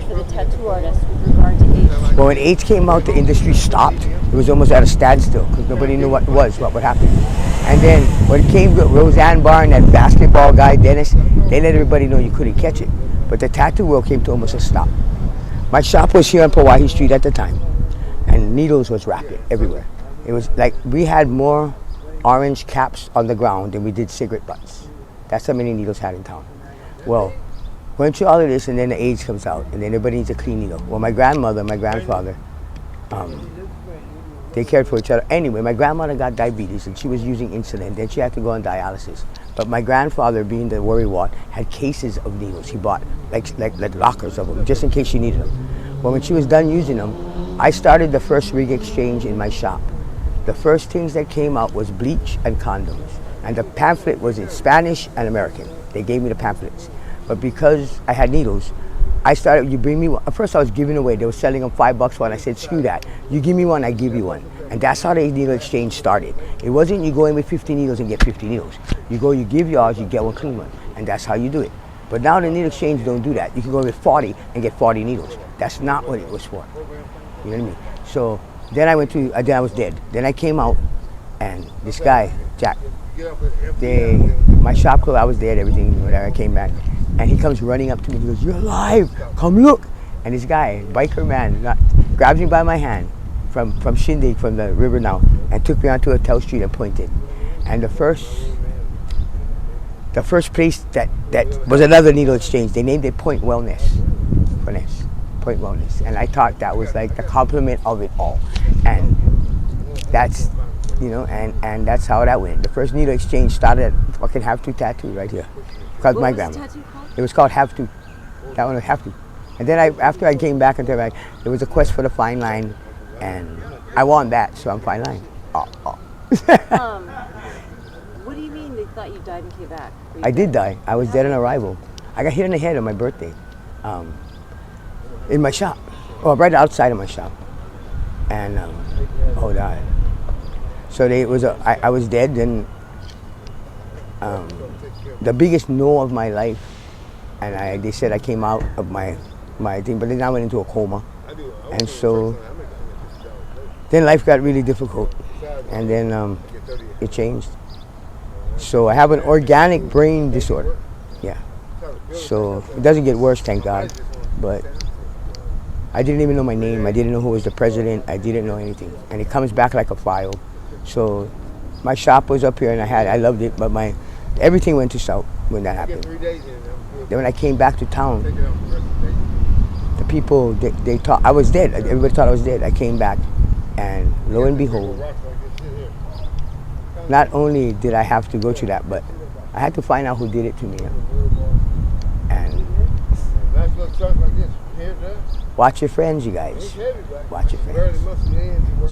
for the tattoo artist with regard to AIDS? Well, when AIDS came out, the industry stopped. It was almost at a standstill because nobody knew what would happen. And then when it came to Roseanne Barr and that basketball guy, Dennis, they let everybody know you couldn't catch it. But the tattoo world came to almost a stop. My shop was here on Pauahi Street at the time, and needles was rapid everywhere. It was like we had more orange caps on the ground than we did cigarette butts. That's how many needles had in town. Well, went through all of this, and then the AIDS comes out, and then everybody needs a clean needle. Well, my grandmother, my grandfather, they cared for each other. Anyway, my grandmother got diabetes, and she was using insulin. Then she had to go on dialysis. But my grandfather, being the worrywart, had cases of needles. He bought like lockers of them, just in case she needed them. Well, when she was done using them, I started the first rig exchange in my shop. The first things that came out was bleach and condoms. And the pamphlet was in Spanish and American. They gave me the pamphlets. But because I had needles, I started, you bring me one. At first I was giving away. They were selling them $5 one. I said, screw that. You give me one, I give you one. And that's how the needle exchange started. It wasn't you go in with 50 needles and get 50 needles. You go, you give yours, you get one clean one. And that's how you do it. But now the needle exchange don't do that. You can go in with 40 and get 40 needles. That's not what it was for. You know what I mean? So then I went to, then I was dead. Then I came out, and this guy, Jack, my shop closed, I was dead, everything, whatever, I came back. And he comes running up to me, he goes, you're alive, come look. And this guy, biker man, grabs me by my hand from Shindig, from the river now, and took me onto Hotel Street and pointed. And the first place that was another needle exchange, they named it Point Wellness, for Ness, Point Wellness. And I thought that was like the compliment of it all. And that's, you know, and that's how that went. The first needle exchange started at fucking Have To Tattoo right here. Called my grandma. What was the tattoo called? It was called Have To. That one was Have To. And then after I came back into it, there was a quest for the fine line, and I won that, so I'm fine line. What do you mean they thought you died and came back? I did die. I was dead on arrival. I got hit in the head on my birthday, in my shop, or right outside of my shop, and died. So I was dead, and the biggest no of my life, and they said I came out of my thing, but then I went into a coma, and so then life got really difficult, and then it changed. So I have an organic brain disorder, yeah. So it doesn't get worse, thank God, but I didn't even know my name. I didn't know who was the president. I didn't know anything, and it comes back like a file. So my shop was up here, and I loved it, but everything went to south when that happened. Then when I came back to town, the people, they thought I was dead. Everybody thought I was dead. I came back, and lo and behold, not only did I have to go through that, but I had to find out who did it to me. And watch your friends, you guys. Watch your friends.